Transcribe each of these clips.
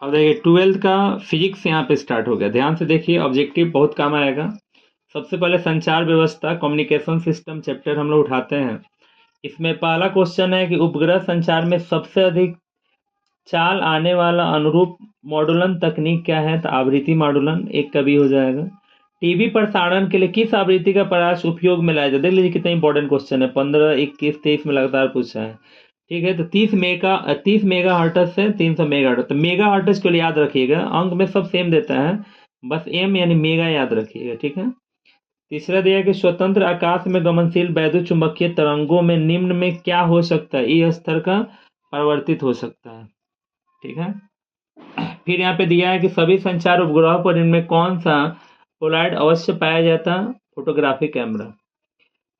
अब देखिए 12th का फिजिक्स यहाँ पे स्टार्ट हो गया। ध्यान से देखिए, ऑब्जेक्टिव बहुत काम आएगा। सबसे पहले संचार व्यवस्था कम्युनिकेशन सिस्टम चैप्टर हम लोग उठाते हैं। इसमें पहला क्वेश्चन है कि उपग्रह संचार में सबसे अधिक चाल आने वाला अनुरूप मॉडुलन तकनीक क्या है? तो आवृत्ति मॉडुलन एक का भी हो जाएगा। टीवी प्रसारण के लिए किस आवृत्ति का प्रयास उपयोग में लाया जाए? देख लीजिए कितना इंपॉर्टेंट क्वेश्चन है, 15, 21, 23 में लगातार पूछा है। ठीक है, तो 30 मेगा हर्ट्ज से 300 मेगा हर्ट्ज। तो मेगा हर्ट्ज के लिए याद रखिएगा, अंक में सब सेम देता है, बस एम यानी मेगा याद रखिएगा। ठीक है। तीसरा दिया कि स्वतंत्र आकाश में गमनशील वैद्युत चुंबकीय तरंगों में निम्न में क्या हो सकता है? ई स्तर का परिवर्तित हो सकता है। ठीक है। फिर यहाँ पे दिया है कि सभी संचार उपग्रहों पर इनमें कौन सा पोलराइड अवश्य पाया जाता है? Photographic camera.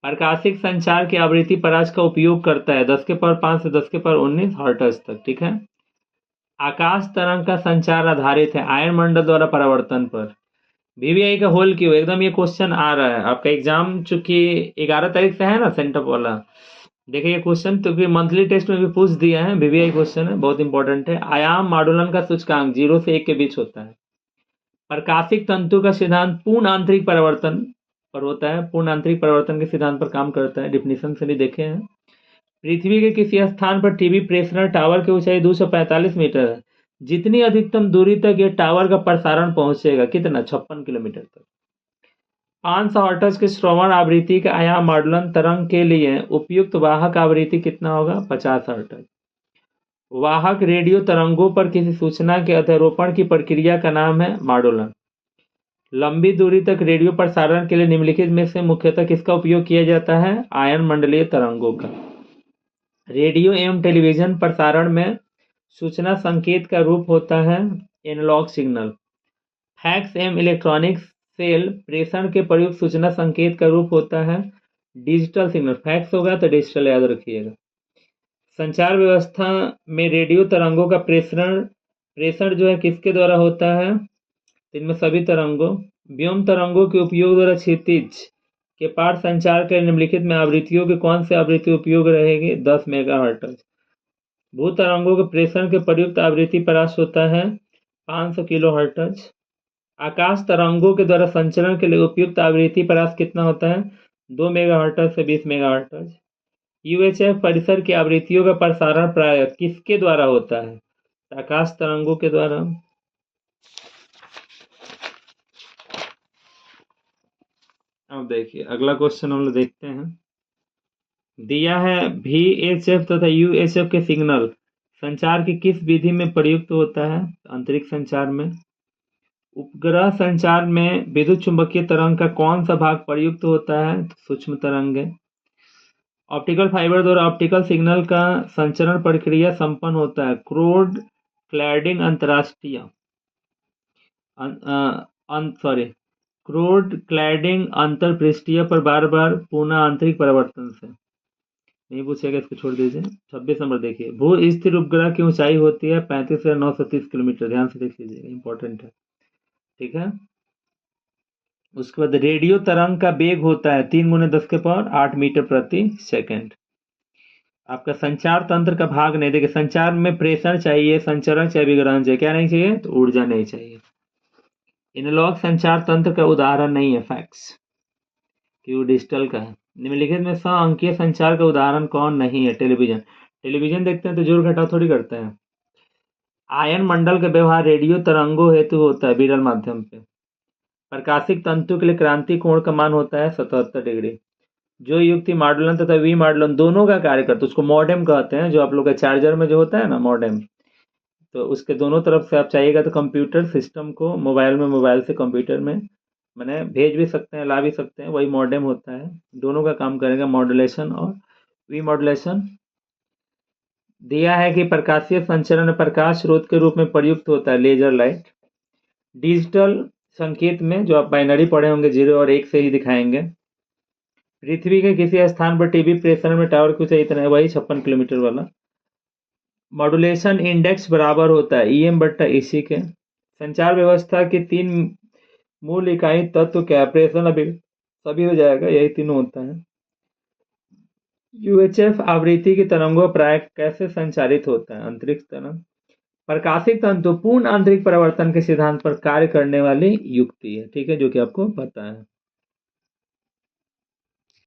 प्रकाशिक संचार की आवृत्ति परास का उपयोग करता है 10 के पावर 5 से 10 के पावर 19 हर्ट्ज तक। ठीक है। आकाश तरंग का संचार आधारित है आयन मंडल द्वारा परावर्तन पर। वीवीआई का होल क्यों? एकदम ये क्वेश्चन आ रहा है आपका एग्जाम, चूंकि 11 तारीख से है ना सेंटअप वाला। देखिए ये क्वेश्चन तो फिर मंथली टेस्ट में भी पूछ दिया है, वीवीआई क्वेश्चन है, बहुत इंपॉर्टेंट है। आयाम मॉडुलन का सूचकांक 0 से 1 के बीच होता है। प्रकाशिक तंतु का सिद्धांत पूर्ण आंतरिक परिवर्तन पर होता है, पूर्ण आंतरिक परिवर्तन के सिद्धांत पर काम करता है, डिफिनीशन से भी देखे हैं। पृथ्वी के किसी स्थान पर टीवी प्रेषण टावर की ऊंचाई 245 मीटर है। जितनी अधिकतम दूरी तक ये टावर का प्रसारण पहुंचेगा, कितना? 56 किलोमीटर तक। 500 हर्ट्ज के श्रवण आवृत्ति का आयाम मॉडुलन तरंग के लिए उपयुक्त वाहक आवृत्ति कितना होगा? 50 हर्ट्ज। वाहक रेडियो तरंगों पर किसी सूचना के अध्यारोपण की प्रक्रिया का नाम है मॉडुलन। लंबी दूरी तक रेडियो प्रसारण के लिए निम्नलिखित में से मुख्यतः किसका उपयोग किया जाता है? आयन मंडलीय तरंगों का। रेडियो एवं टेलीविजन प्रसारण में सूचना संकेत का रूप होता है एनालॉग सिग्नल। फैक्स एवं इलेक्ट्रॉनिक सेल प्रेषण के प्रयुक्त सूचना संकेत का रूप होता है डिजिटल सिग्नल। फैक्स होगा तो डिजिटल याद रखिएगा। संचार व्यवस्था में रेडियो तरंगों का प्रेषण प्रेषण जो है किसके द्वारा होता है? इनमें सभी तरंगों, व्योम तरंगों के उपयोग द्वारा क्षितिज के पार संचार के निम्नलिखित में आवृत्तियों के कौन से आवृत्ति उपयोग रहेगी? 10 मेगा हर्ट्ज। भू तरंगों के प्रेषण के प्रयुक्त आवृत्ति परास होता है 500 किलो हर्ट्ज। आकाश तरंगों के द्वारा संचरण के लिए उपयुक्त आवृत्ति परास कितना होता है? 2 मेगा हर्ट्ज से 20 मेगा हर्ट्ज। यूएचएफ परिसर की आवृत्तियों का प्रसारण प्राय किसके द्वारा होता है? आकाश तरंगों के द्वारा। अब देखिए अगला क्वेश्चन हम लोग देखते हैं। दिया है VHF तथा UHF के सिग्नल संचार की किस विधि में प्रयुक्त होता है? अंतरिक्ष संचार में। उपग्रह संचार में विद्युत चुंबकीय तरंग का कौन सा भाग प्रयुक्त होता है? सूक्ष्म तरंग है। ऑप्टिकल फाइबर द्वारा ऑप्टिकल सिग्नल का संचरण प्रक्रिया संपन्न होता है क्रोड क्लैडिंग अंतरराष्ट्रीय क्रोड क्लैडिंग अंतरपृष्ठीय पर बार बार पुनः आंतरिक परिवर्तन से। नहीं पूछेगा, इसको छोड़ दीजिए। 26 नंबर देखिए, भू स्थिर उपग्रह की ऊंचाई होती है 35 से 930 किलोमीटर। ध्यान से देख लीजिएगा, इंपॉर्टेंट है। ठीक है। उसके बाद रेडियो तरंग का वेग होता है 3 × 10 के पावर 8 मीटर प्रति सेकंड। आपका संचार तंत्र का भाग नहीं, देखिए संचार में प्रेषण चाहिए, संचरण चाहिए, विकिरण चाहिए, क्या नहीं चाहिए? तो ऊर्जा नहीं चाहिए। एनालॉग संचार तंत्र का उदाहरण नहीं है फैक्स, क्यों? डिजिटल का है। निम्नलिखित में सह अंकीय संचार का उदाहरण कौन नहीं है? टेलीविजन। टेलीविजन देखते हैं तो जोड़ घटाव थोड़ी करते हैं। आयन मंडल का व्यवहार रेडियो तरंगों हेतु होता है विरल माध्यम पे। प्रकाशिक तंतु के लिए क्रांति कोण का मान होता है 77 डिग्री। जो युक्ति मॉडुलन तथा वी मॉडुलन दोनों का कार्य करता है उसको मॉडेम कहते हैं। जो आप लोग का चार्जर में जो होता है ना मॉडेम, तो उसके दोनों तरफ से आप चाहिएगा तो कंप्यूटर सिस्टम को मोबाइल में, मोबाइल से कंप्यूटर में मैंने भेज भी सकते हैं, ला भी सकते हैं, वही मॉडेम होता है। दोनों का काम करेगा, मॉड्यूलेशन और वी मॉड्यूलेशन। दिया है कि प्रकाशीय संचरण प्रकाश स्रोत के रूप में प्रयुक्त होता है लेजर लाइट। डिजिटल संकेत में जो आप बाइनरी पढ़े होंगे 0 और 1 से ही दिखाएंगे। पृथ्वी के किसी स्थान पर टीवी प्रेषण में टावर की ऊंचाई इतना है, वही 56 किलोमीटर वाला। मॉड्यूलेशन इंडेक्स बराबर होता है EM/EC के। संचार व्यवस्था की 3 मूल इकाई तत्व क्या है? प्रेषण अभी सभी हो जाएगा, यही तीनों होता है। यूएचएफ आवृत्ति की तरंगों प्राय कैसे संचारित होता है? अंतरिक्ष तरंग। प्रकाशिक तंतु पूर्ण आंतरिक परावर्तन के सिद्धांत पर कार्य करने वाली युक्ति है, ठीक है, जो कि आपको पता है।